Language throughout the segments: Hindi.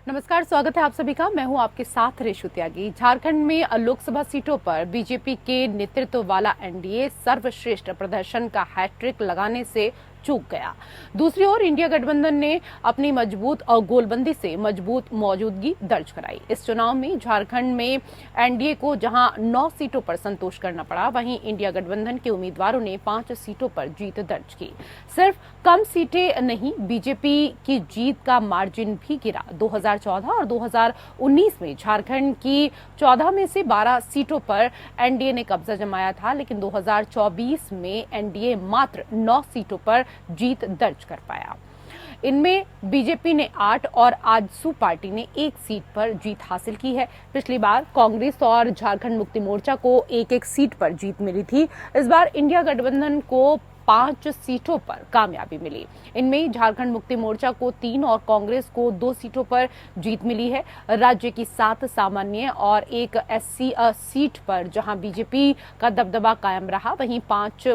नमस्कार, स्वागत है आप सभी का। मैं हूं आपके साथ रेशु त्यागी। झारखंड में लोकसभा सीटों पर बीजेपी के नेतृत्व वाला एनडीए सर्वश्रेष्ठ प्रदर्शन का हैट्रिक लगाने से चूक गया। दूसरी ओर इंडिया गठबंधन ने अपनी मजबूत और गोलबंदी से मजबूत मौजूदगी दर्ज कराई। इस चुनाव में झारखंड में एनडीए को जहां 9 सीटों पर संतोष करना पड़ा, वहीं इंडिया गठबंधन के उम्मीदवारों ने 5 सीटों पर जीत दर्ज की। सिर्फ कम सीटें नहीं, बीजेपी की जीत का मार्जिन भी गिरा। 2014 और 2019 में झारखंड की 14 में से 12 सीटों पर एनडीए ने कब्जा जमाया था, लेकिन 2024 में एनडीए मात्र 9 सीटों पर जीत दर्ज कर पाया। इनमें बीजेपी ने 8 और आजसू पार्टी ने 1 सीट पर जीत हासिल की है। पिछली बार कांग्रेस और झारखंड मुक्ति मोर्चा को एक सीट पर जीत मिली थी। इस बार इंडिया गठबंधन को 5 सीटों पर कामयाबी मिली। इनमें झारखंड मुक्ति मोर्चा को 3 और कांग्रेस को 2 सीटों पर जीत मिली है। राज्य की 7 सामान्य और 1 एससी सीट पर जहां बीजेपी का दबदबा कायम रहा, वहीं 5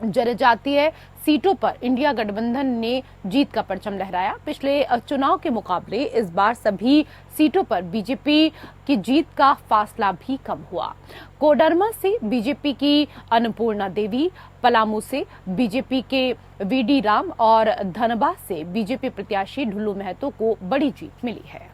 जनजातीय सीटों पर इंडिया गठबंधन ने जीत का परचम लहराया। पिछले चुनाव के मुकाबले इस बार सभी सीटों पर बीजेपी की जीत का फासला भी कम हुआ। कोडरमा से बीजेपी की अन्नपूर्णा देवी, पलामू से बीजेपी के वीडी राम और धनबाद से बीजेपी प्रत्याशी ढुल्लू महतो को बड़ी जीत मिली है।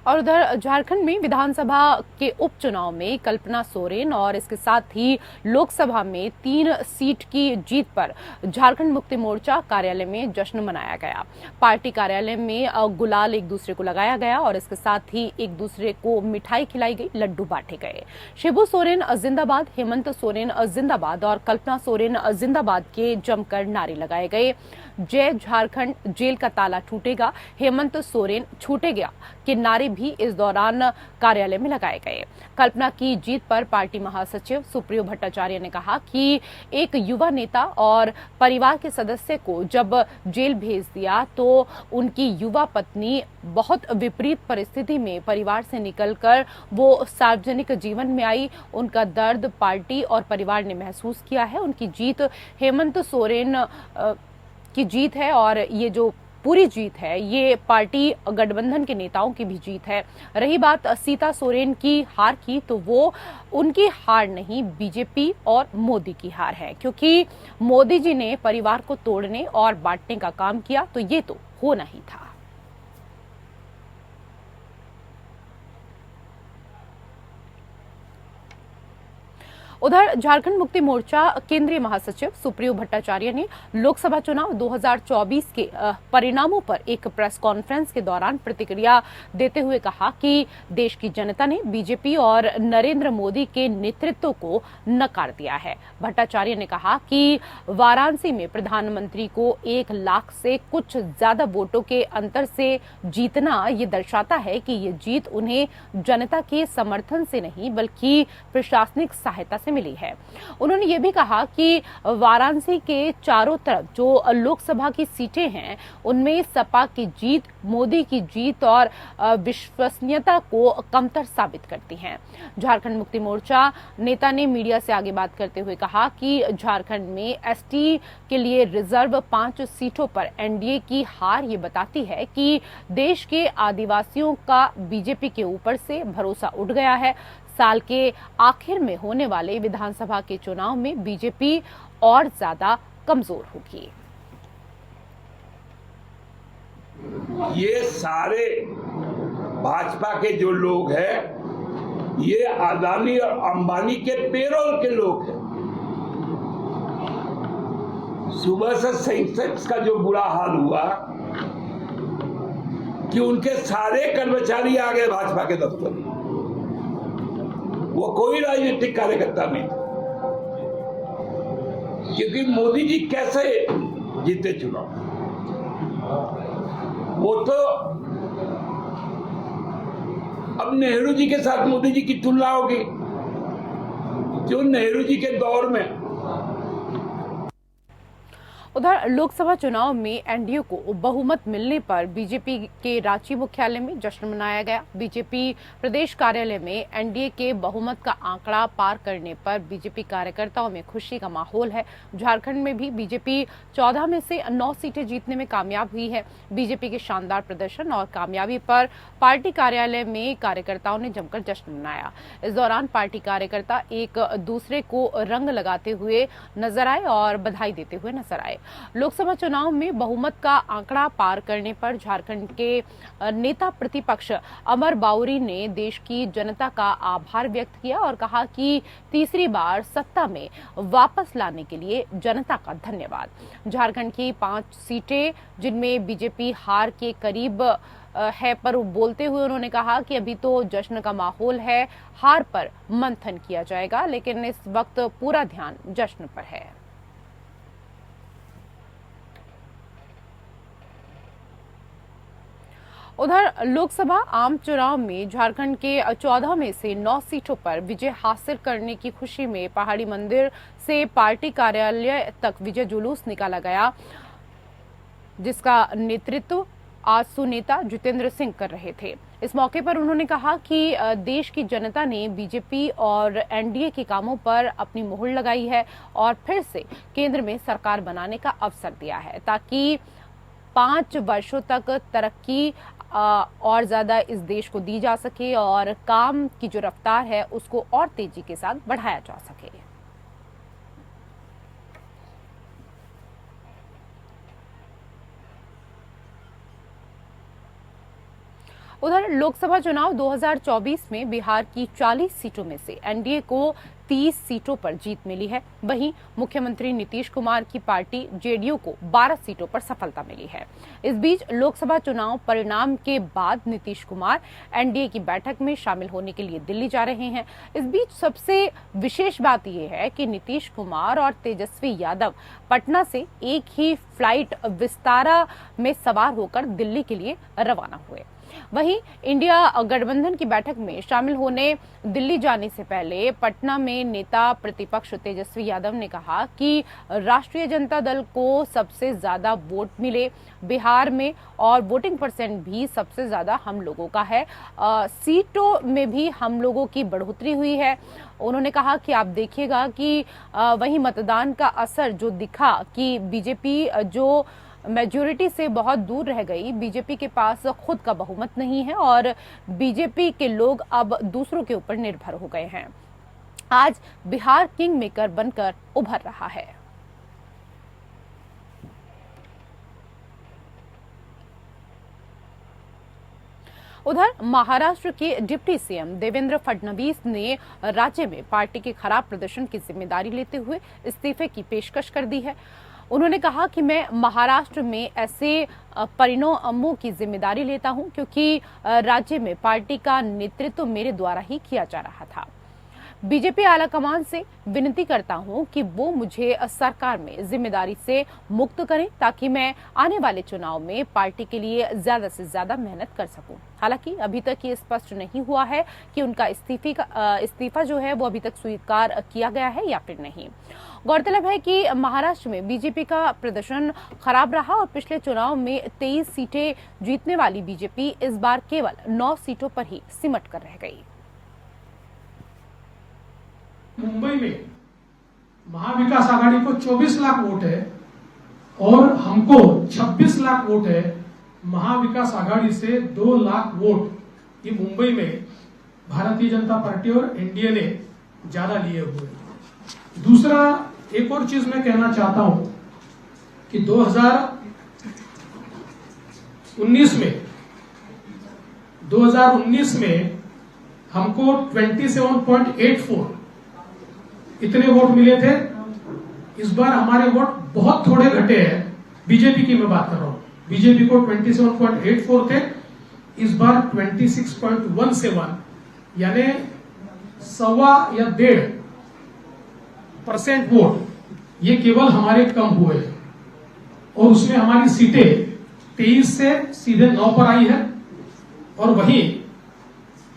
और उधर झारखंड में विधानसभा के उपचुनाव में कल्पना सोरेन और इसके साथ ही लोकसभा में 3 सीट की जीत पर झारखंड मुक्ति मोर्चा कार्यालय में जश्न मनाया गया। पार्टी कार्यालय में गुलाल एक दूसरे को लगाया गया और इसके साथ ही एक दूसरे को मिठाई खिलाई गई, लड्डू बांटे गए। शिबू सोरेन जिंदाबाद, हेमंत सोरेन जिंदाबाद और कल्पना सोरेन जिंदाबाद के जमकर नारे लगाए गए। जय झारखंड, जेल का ताला टूटेगा, हेमंत सोरेन छूटे गया के नारे भी इस दौरान कार्यालय में लगाए गए। कल्पना की जीत पर पार्टी महासचिव सुप्रियो भट्टाचार्य ने कहा कि एक युवा नेता और परिवार के सदस्य को जब जेल भेज दिया तो उनकी युवा पत्नी बहुत विपरीत परिस्थिति में परिवार से निकलकर वो सार्वजनिक जीवन में आई। उनका दर्द पार्टी और परिवार ने महसूस किया है। उनकी जीत हेमंत सोरेन की जीत है और ये जो पूरी जीत है ये पार्टी गठबंधन के नेताओं की भी जीत है। रही बात सीता सोरेन की हार की, तो वो उनकी हार नहीं, बीजेपी और मोदी की हार है, क्योंकि मोदी जी ने परिवार को तोड़ने और बांटने का काम किया, तो ये तो होना ही था। उधर झारखंड मुक्ति मोर्चा केंद्रीय महासचिव सुप्रियो भट्टाचार्य ने लोकसभा चुनाव 2024 के परिणामों पर एक प्रेस कॉन्फ्रेंस के दौरान प्रतिक्रिया देते हुए कहा कि देश की जनता ने बीजेपी और नरेंद्र मोदी के नेतृत्व को नकार दिया है। भट्टाचार्य ने कहा कि वाराणसी में प्रधानमंत्री को 1 लाख से कुछ ज्यादा वोटों के अंतर से जीतना ये दर्शाता है कि ये जीत उन्हें जनता के समर्थन से नहीं बल्कि प्रशासनिक सहायता से मिली है। उन्होंने ये भी कहा कि वाराणसी के चारों तरफ जो लोकसभा की सीटें हैं उनमें सपा की जीत मोदी की जीत और विश्वसनीयता को कमतर साबित करती हैं। झारखंड मुक्ति मोर्चा नेता ने मीडिया से आगे बात करते हुए कहा कि झारखंड में एसटी के लिए रिजर्व 5 सीटों पर एनडीए की हार ये बताती है कि देश के आदिवासियों का बीजेपी के ऊपर से भरोसा उठ गया है। साल के आखिर में होने वाले विधानसभा के चुनाव में बीजेपी और ज्यादा कमजोर होगी। ये सारे भाजपा के जो लोग हैं ये अदानी और अंबानी के पेरोल के लोग हैं। सुबह से सेंसेक्स का जो बुरा हाल हुआ कि उनके सारे कर्मचारी आ गए भाजपा के दफ्तर में, वो कोई राजनीतिक कार्यकर्ता नहीं, क्योंकि मोदी जी कैसे जीते चुनाव, वो तो अब नेहरू जी के साथ मोदी जी की तुलना होगी, जो नेहरू जी के दौर में उधर लोकसभा चुनाव में एनडीए को बहुमत मिलने पर बीजेपी के रांची मुख्यालय में जश्न मनाया गया। बीजेपी प्रदेश कार्यालय में एनडीए के बहुमत का आंकड़ा पार करने पर बीजेपी कार्यकर्ताओं में खुशी का माहौल है। झारखंड में भी बीजेपी 14 में से 9 सीटें जीतने में कामयाब हुई है। बीजेपी के शानदार प्रदर्शन और कामयाबी पर पार्टी कार्यालय में कार्यकर्ताओं ने जमकर जश्न मनाया। इस दौरान पार्टी कार्यकर्ता एक दूसरे को रंग लगाते हुए नजर आए और बधाई देते हुए नजर आए। लोकसभा चुनाव में बहुमत का आंकड़ा पार करने पर झारखंड के नेता प्रतिपक्ष अमर बाउरी ने देश की जनता का आभार व्यक्त किया और कहा कि तीसरी बार सत्ता में वापस लाने के लिए जनता का धन्यवाद। झारखंड की 5 सीटें जिनमें बीजेपी हार के करीब है, पर बोलते हुए उन्होंने कहा कि अभी तो जश्न का माहौल है, हार पर मंथन किया जाएगा, लेकिन इस वक्त पूरा ध्यान जश्न पर है। उधर लोकसभा आम चुनाव में झारखंड के 14 में से 9 सीटों पर विजय हासिल करने की खुशी में पहाड़ी मंदिर से पार्टी कार्यालय तक विजय जुलूस निकाला गया, जिसका नेतृत्व आजसू नेता जितेंद्र सिंह कर रहे थे। इस मौके पर उन्होंने कहा कि देश की जनता ने बीजेपी और एनडीए के कामों पर अपनी मुहर लगाई है और फिर से केंद्र में सरकार बनाने का अवसर दिया है, ताकि 5 वर्षों तक तरक्की और ज्यादा इस देश को दी जा सके और काम की जो रफ्तार है उसको और तेजी के साथ बढ़ाया जा सके। उधर लोकसभा चुनाव 2024 में बिहार की 40 सीटों में से एनडीए को 30 सीटों पर जीत मिली है। वहीं मुख्यमंत्री नीतीश कुमार की पार्टी जेडीयू को 12 सीटों पर सफलता मिली है। इस बीच लोकसभा चुनाव परिणाम के बाद नीतीश कुमार एनडीए की बैठक में शामिल होने के लिए दिल्ली जा रहे हैं। इस बीच सबसे विशेष बात यह है कि नीतीश कुमार और तेजस्वी यादव पटना से एक ही फ्लाइट विस्तारा में सवार होकर दिल्ली के लिए रवाना हुए। वहीं इंडिया गठबंधन की बैठक में शामिल होने दिल्ली जाने से पहले पटना में नेता प्रतिपक्ष तेजस्वी यादव ने कहा कि राष्ट्रीय जनता दल को सबसे ज्यादा वोट मिले बिहार में और वोटिंग परसेंट भी सबसे ज्यादा हम लोगों का है, सीटों में भी हम लोगों की बढ़ोतरी हुई है। उन्होंने कहा कि आप देखिएगा कि वही मतदान का असर जो दिखा कि बीजेपी जो मेजॉरिटी से बहुत दूर रह गई, बीजेपी के पास खुद का बहुमत नहीं है और बीजेपी के लोग अब दूसरों के ऊपर निर्भर हो गए हैं। आज बिहार किंग मेकर बनकर उभर रहा है। उधर महाराष्ट्र के डिप्टी सीएम देवेंद्र फडणवीस ने राज्य में पार्टी के खराब प्रदर्शन की जिम्मेदारी लेते हुए इस्तीफे की पेशकश कर दी है। उन्होंने कहा कि मैं महाराष्ट्र में ऐसे परिणामों की जिम्मेदारी लेता हूं क्योंकि राज्य में पार्टी का नेतृत्व मेरे द्वारा ही किया जा रहा था। बीजेपी आलाकमान से विनती करता हूं कि वो मुझे सरकार में जिम्मेदारी से मुक्त करें ताकि मैं आने वाले चुनाव में पार्टी के लिए ज्यादा से ज्यादा मेहनत कर सकूं। हालांकि अभी तक ये स्पष्ट नहीं हुआ है कि उनका इस्तीफा जो है वो अभी तक स्वीकार किया गया है या फिर नहीं। गौरतलब है कि महाराष्ट्र में बीजेपी का प्रदर्शन खराब रहा और पिछले चुनाव में 23 सीटें जीतने वाली बीजेपी इस बार केवल 9 सीटों पर ही सिमट कर रह गई। मुंबई में महाविकास आघाड़ी को 24 लाख वोट है और हमको 26 लाख वोट है। महाविकास आघाड़ी से 2 लाख वोट ये मुंबई में भारतीय जनता पार्टी और एनडीए ने ज्यादा लिए हुए। दूसरा एक और चीज मैं कहना चाहता हूं कि 2019 में हमको 27.84 इतने वोट मिले थे। इस बार हमारे वोट बहुत थोड़े घटे हैं। बीजेपी की मैं बात कर रहा हूं, बीजेपी को 27.84 थे, इस बार 26.17 यानी 1.25 या 1.5% वोट ये केवल हमारे कम हुए हैं और उसमें हमारी सीटें 23 से सीधे 9 पर आई है। और वहीं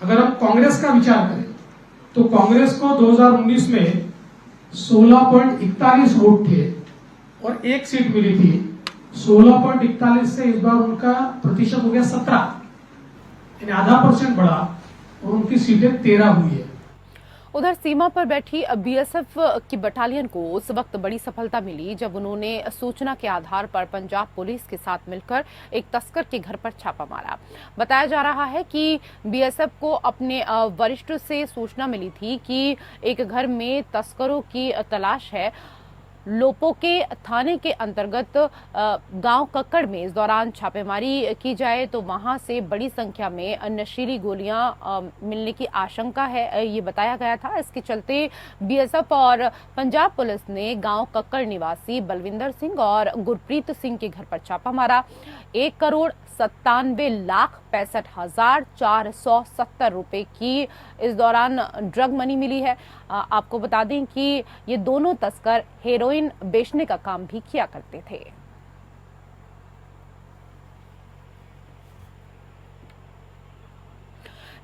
अगर हम कांग्रेस का विचार करें तो कांग्रेस को 2019 में 16.41 वोट थे और एक सीट मिली थी। 16.41 से इस बार उनका प्रतिशत हो गया 17, यानी आधा % बढ़ा और उनकी सीटें 13 हुई है। उधर सीमा पर बैठी बीएसएफ की बटालियन को उस वक्त बड़ी सफलता मिली जब उन्होंने सूचना के आधार पर पंजाब पुलिस के साथ मिलकर एक तस्कर के घर पर छापा मारा। बताया जा रहा है कि बीएसएफ को अपने वरिष्ठ से सूचना मिली थी कि एक घर में तस्करों की तलाश है। लोपोके थाने के अंतर्गत गांव कक्कड़ में इस दौरान छापेमारी की जाए तो वहां से बड़ी संख्या में नशीली गोलियां मिलने की आशंका है, ये बताया गया था। इसके चलते बीएसएफ और पंजाब पुलिस ने गांव कक्कड़ निवासी बलविंदर सिंह और गुरप्रीत सिंह के घर पर छापा मारा। 1,97,65,470 रुपए की इस दौरान ड्रग मनी मिली है। आपको बता दें कि ये दोनों तस्कर हेरोइन बेचने का काम भी किया करते थे।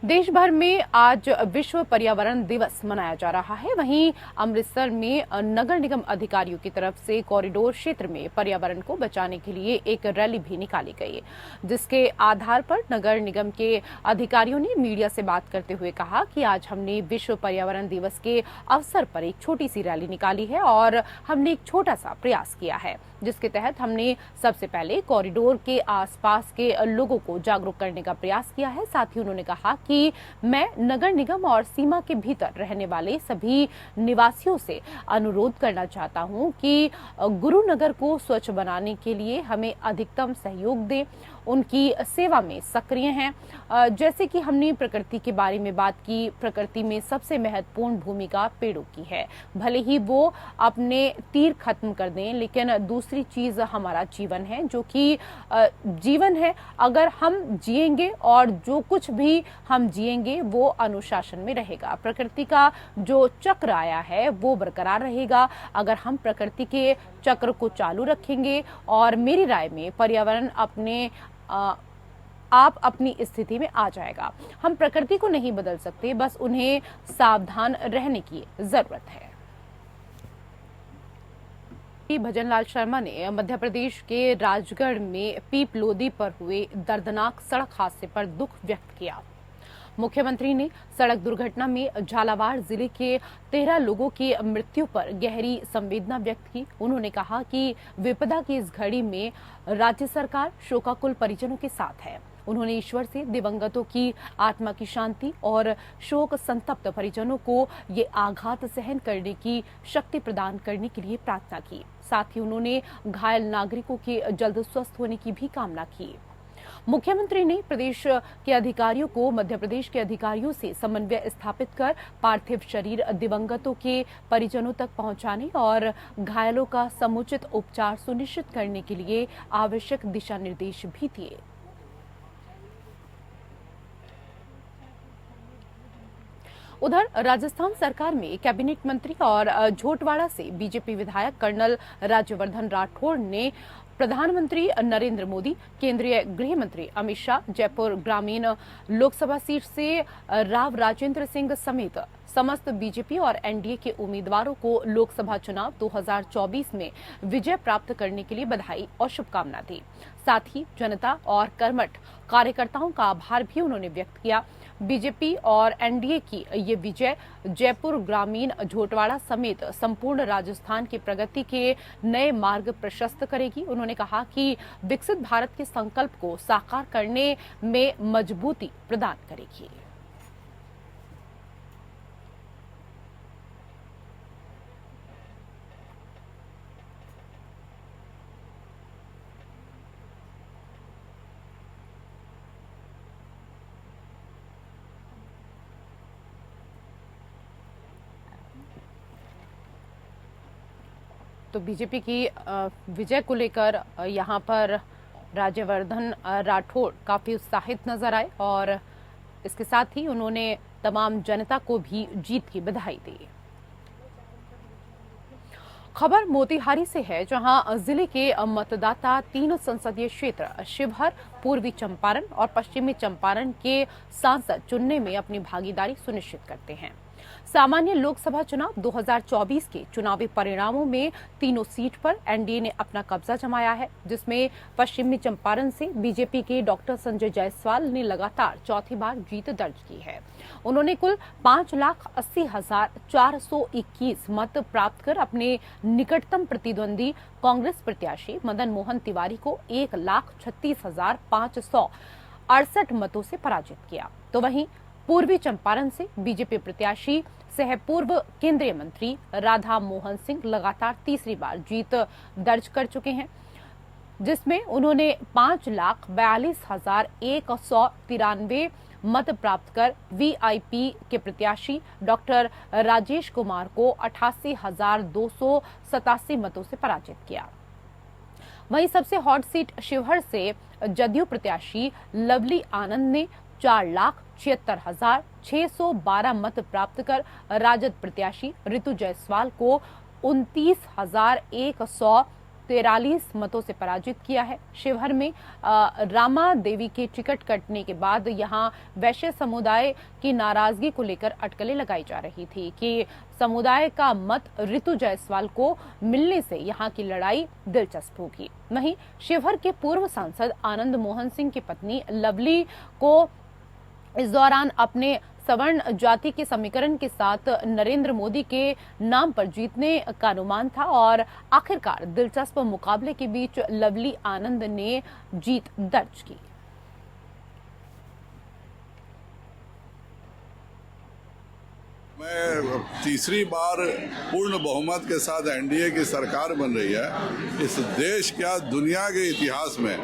देश भर में आज विश्व पर्यावरण दिवस मनाया जा रहा है। वहीं अमृतसर में नगर निगम अधिकारियों की तरफ से कॉरिडोर क्षेत्र में पर्यावरण को बचाने के लिए एक रैली भी निकाली गई, जिसके आधार पर नगर निगम के अधिकारियों ने मीडिया से बात करते हुए कहा कि आज हमने विश्व पर्यावरण दिवस के अवसर पर एक छोटी सी रैली निकाली है और हमने एक छोटा सा प्रयास किया है, जिसके तहत हमने सबसे पहले कॉरिडोर के आसपास के लोगों को जागरूक करने का प्रयास किया है। साथ ही उन्होंने कहा कि मैं नगर निगम और सीमा के भीतर रहने वाले सभी निवासियों से अनुरोध करना चाहता हूं कि गुरुनगर को स्वच्छ बनाने के लिए हमें अधिकतम सहयोग दें, उनकी सेवा में सक्रिय हैं। जैसे कि हमने प्रकृति के बारे में बात की, प्रकृति में सबसे महत्वपूर्ण भूमिका पेड़ों की है। भले ही वो अपने तीर खत्म कर दें, लेकिन दूसरी चीज हमारा जीवन है, जो कि जीवन है। अगर हम जिएंगे और जो कुछ भी हम जिएंगे वो अनुशासन में रहेगा। प्रकृति का जो चक्र आया है वो बरकरार रहेगा अगर हम प्रकृति के चक्र को चालू रखेंगे। और मेरी राय में पर्यावरण आप अपनी स्थिति में आ जाएगा। हम प्रकृति को नहीं बदल सकते, बस उन्हें सावधान रहने की जरूरत है। भजनलाल शर्मा ने मध्य प्रदेश के राजगढ़ में पीप लोदी पर हुए दर्दनाक सड़क हादसे पर दुख व्यक्त किया। मुख्यमंत्री ने सड़क दुर्घटना में झालावाड़ जिले के 13 लोगों की मृत्यु पर गहरी संवेदना व्यक्त की। उन्होंने कहा कि विपदा की इस घड़ी में राज्य सरकार शोकाकुल परिजनों के साथ है। उन्होंने ईश्वर से दिवंगतों की आत्मा की शांति और शोक संतप्त परिजनों को ये आघात सहन करने की शक्ति प्रदान करने के लिए प्रार्थना की। साथ ही उन्होंने घायल नागरिकों के जल्द स्वस्थ होने की भी कामना की। मुख्यमंत्री ने प्रदेश के अधिकारियों को मध्य प्रदेश के अधिकारियों से समन्वय स्थापित कर पार्थिव शरीर दिवंगतों के परिजनों तक पहुंचाने और घायलों का समुचित उपचार सुनिश्चित करने के लिए आवश्यक दिशा निर्देश भी दिए। उधर राजस्थान सरकार में कैबिनेट मंत्री और झोटवाड़ा से बीजेपी विधायक कर्नल राज्यवर्धन राठौड़ ने प्रधानमंत्री नरेंद्र मोदी, केंद्रीय गृह मंत्री अमित शाह, जयपुर ग्रामीण लोकसभा सीट से राव राजेंद्र सिंह समेत समस्त बीजेपी और एनडीए के उम्मीदवारों को लोकसभा चुनाव 2024 में विजय प्राप्त करने के लिए बधाई और शुभकामना दी। साथ ही जनता और कर्मठ कार्यकर्ताओं का आभार भी उन्होंने व्यक्त किया। बीजेपी और एनडीए की ये विजय जयपुर ग्रामीण झोटवाड़ा समेत संपूर्ण राजस्थान की प्रगति के नए मार्ग प्रशस्त करेगी। उन्होंने कहा कि विकसित भारत के संकल्प को साकार करने में मजबूती प्रदान करेगी। तो बीजेपी की विजय को लेकर यहाँ पर राज्यवर्धन राठौड़ काफी उत्साहित नजर आए और इसके साथ ही उन्होंने तमाम जनता को भी जीत की बधाई दी। खबर मोतिहारी से है, जहां जिले के मतदाता 3 संसदीय क्षेत्र शिवहर, पूर्वी चंपारण और पश्चिमी चंपारण के सांसद चुनने में अपनी भागीदारी सुनिश्चित करते हैं। सामान्य लोकसभा चुनाव 2024 के चुनावी परिणामों में तीनों सीट पर एनडीए ने अपना कब्जा जमाया है, जिसमें पश्चिमी चंपारण से बीजेपी के डॉक्टर संजय जायसवाल ने लगातार चौथी बार जीत दर्ज की है। उन्होंने कुल 5,80,421 मत प्राप्त कर अपने निकटतम प्रतिद्वंदी कांग्रेस प्रत्याशी मदन मोहन तिवारी को 1,36,568 मतों से पराजित किया। तो वहीं पूर्वी चंपारण से बीजेपी प्रत्याशी सह पूर्व केंद्रीय मंत्री राधा मोहन सिंह लगातार तीसरी बार जीत दर्ज कर चुके हैं, जिसमें उन्होंने 5,42,193 मत प्राप्त कर वीआईपी के प्रत्याशी डॉक्टर राजेश कुमार को 88,287 मतों से पराजित किया। वहीं सबसे हॉट सीट शिवहर से जदयू प्रत्याशी लवली आनंद ने 4,76,612 मत प्राप्त कर राजद प्रत्याशी ऋतु जायसवाल को 29,143 मतों से पराजित किया है। शिवहर में रामा देवी के टिकट कटने के बाद यहां वैश्य समुदाय की नाराजगी को लेकर अटकलें लगाई जा रही थी कि समुदाय का मत ऋतु जायसवाल को मिलने से यहां की लड़ाई दिलचस्प होगी। वहीं शिवहर के पूर्व सांसद आनंद मोहन सिंह की पत्नी लवली को इस दौरान अपने सवर्ण जाति के समीकरण के साथ नरेंद्र मोदी के नाम पर जीतने का अनुमान था और आखिरकार दिलचस्प मुकाबले के बीच लवली आनंद ने जीत दर्ज की। मैं तीसरी बार पूर्ण बहुमत के साथ एनडीए की सरकार बन रही है। इस देश क्या दुनिया के इतिहास में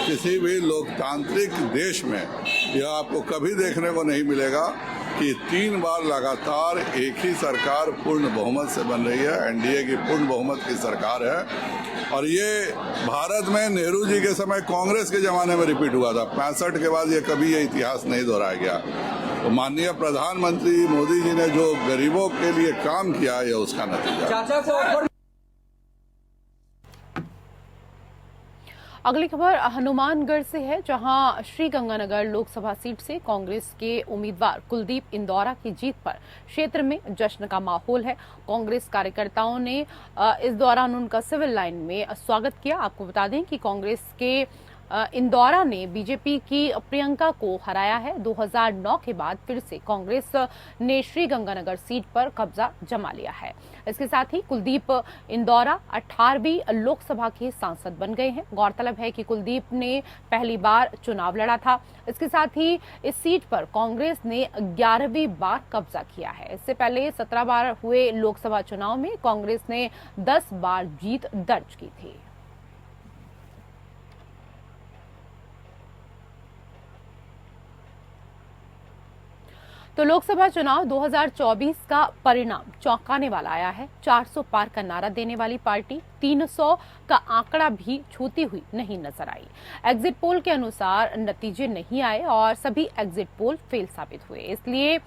किसी भी लोकतांत्रिक देश में यह आपको कभी देखने को नहीं मिलेगा कि 3 बार लगातार एक ही सरकार पूर्ण बहुमत से बन रही है। एनडीए की पूर्ण बहुमत की सरकार है और ये भारत में नेहरू जी के समय कांग्रेस के जमाने में रिपीट हुआ था। 65 के बाद ये कभी ये इतिहास नहीं दोहराया गया। तो माननीय प्रधानमंत्री मोदी जी ने जो गरीबों के लिए काम किया है उसका नतीजा। अगली खबर हनुमानगढ़ से है, जहां श्रीगंगानगर लोकसभा सीट से कांग्रेस के उम्मीदवार कुलदीप इंदौरा की जीत पर क्षेत्र में जश्न का माहौल है। कांग्रेस कार्यकर्ताओं ने इस दौरान उनका सिविल लाइन में स्वागत किया। आपको बता दें कि कांग्रेस के इंदौरा ने बीजेपी की प्रियंका को हराया है। 2009 के बाद फिर से कांग्रेस ने श्रीगंगानगर सीट पर कब्जा जमा लिया है। इसके साथ ही कुलदीप इंदौरा 18वीं लोकसभा के सांसद बन गए हैं। गौरतलब है कि कुलदीप ने पहली बार चुनाव लड़ा था। इसके साथ ही इस सीट पर कांग्रेस ने 11वीं बार कब्जा किया है। इससे पहले 17 बार हुए लोकसभा चुनाव में कांग्रेस ने 10 बार जीत दर्ज की थी। तो लोकसभा चुनाव 2024 का परिणाम चौंकाने वाला आया है। 400 पार का नारा देने वाली पार्टी 300 का आंकड़ा भी छूती हुई नहीं नजर आई। एग्जिट पोल के अनुसार नतीजे नहीं आए और सभी एग्जिट पोल फेल साबित हुए। इसलिए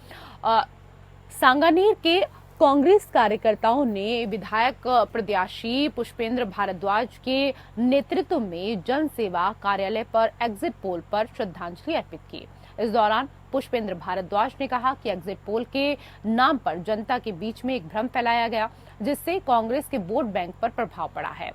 सांगानेर के कांग्रेस कार्यकर्ताओं ने विधायक प्रत्याशी पुष्पेंद्र भारद्वाज के नेतृत्व में जन सेवा कार्यालय पर एग्जिट पोल पर श्रद्धांजलि अर्पित की। इस दौरान पुष्पेंद्र भारद्वाज ने कहा कि एग्जिट पोल के नाम पर जनता के बीच में एक भ्रम फैलाया गया, जिससे कांग्रेस के वोट बैंक पर प्रभाव पड़ा है।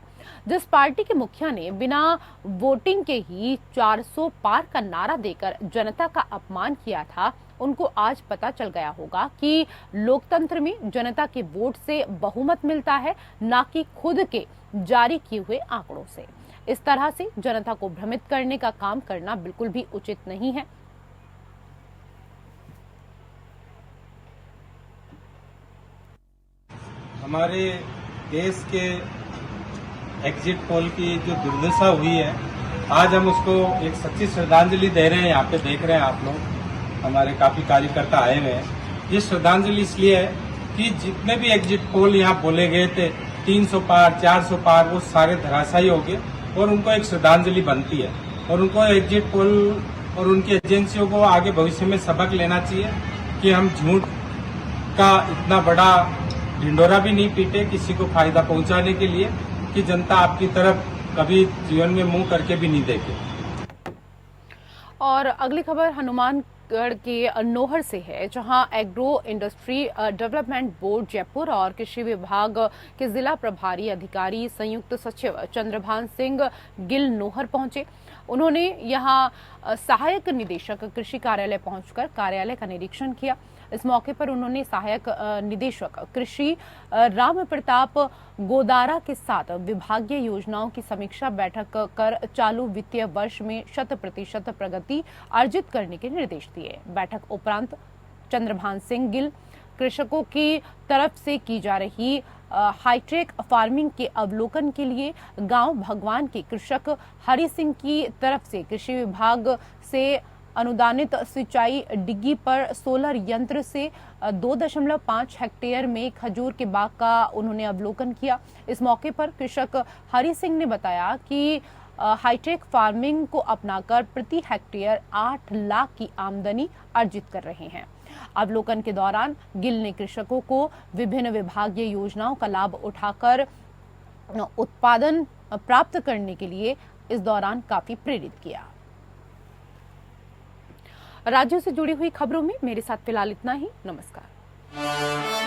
जिस पार्टी के मुखिया ने बिना वोटिंग के ही 400 पार का नारा देकर जनता का अपमान किया था, उनको आज पता चल गया होगा कि लोकतंत्र में जनता के वोट से बहुमत मिलता है, न कि खुद के जारी किए हुए आंकड़ों से। इस तरह से जनता को भ्रमित करने का काम करना बिल्कुल भी उचित नहीं है। हमारे देश के एग्जिट पोल की जो दुर्दशा हुई है, आज हम उसको एक सच्ची श्रद्धांजलि दे रहे हैं। यहाँ पे देख रहे हैं आप लोग, हमारे काफी कार्यकर्ता आए हुए हैं। ये श्रद्धांजलि इसलिए है कि जितने भी एग्जिट पोल यहाँ बोले गए थे 300 पार 400 पार, वो सारे धराशायी हो गए और उनको एक श्रद्धांजलि बनती है। और उनको एग्जिट पोल और उनकी एजेंसियों को आगे भविष्य में सबक लेना चाहिए कि हम झूठ का इतना बड़ा ढिंडोरा भी नहीं पीटे किसी को फायदा पहुंचाने के लिए कि जनता आपकी तरफ कभी जीवन में मुंह करके भी नहीं देखे। और अगली खबर छत्तीसगढ़ के नोहर से है, जहां agro industry development board Jaipur और कृषि विभाग के जिला प्रभारी अधिकारी संयुक्त सचिव चंद्रभान सिंह गिल नोहर पहुंचे। उन्होंने यहां सहायक निदेशक कृषि कार्यालय पहुंचकर कार्यालय का निरीक्षण किया। इस मौके पर उन्होंने सहायक निदेशक कृषि राम प्रताप गोदारा के साथ विभागीय योजनाओं की समीक्षा बैठक कर चालू वित्तीय वर्ष में 100% प्रगति अर्जित करने के निर्देश दिए। बैठक उपरांत चंद्रभान सिंह गिल कृषकों की तरफ से की जा रही हाईटेक फार्मिंग के अवलोकन के लिए गांव भगवान के कृषक हरि सिंह की तरफ से कृषि विभाग से अनुदानित सिंचाई डिग्गी पर सोलर यंत्र से 2.5 हेक्टेयर में खजूर के बाग का उन्होंने अवलोकन किया। इस मौके पर कृषक हरि सिंह ने बताया कि हाईटेक फार्मिंग को अपनाकर प्रति हेक्टेयर 8 लाख की आमदनी अर्जित कर रहे हैं। अवलोकन के दौरान गिल ने कृषकों को विभिन्न विभागीय योजनाओं का लाभ उठाकर उत्पादन प्राप्त करने के लिए इस दौरान काफी प्रेरित किया। राज्यों से जुड़ी हुई खबरों में मेरे साथ फिलहाल इतना ही। नमस्कार।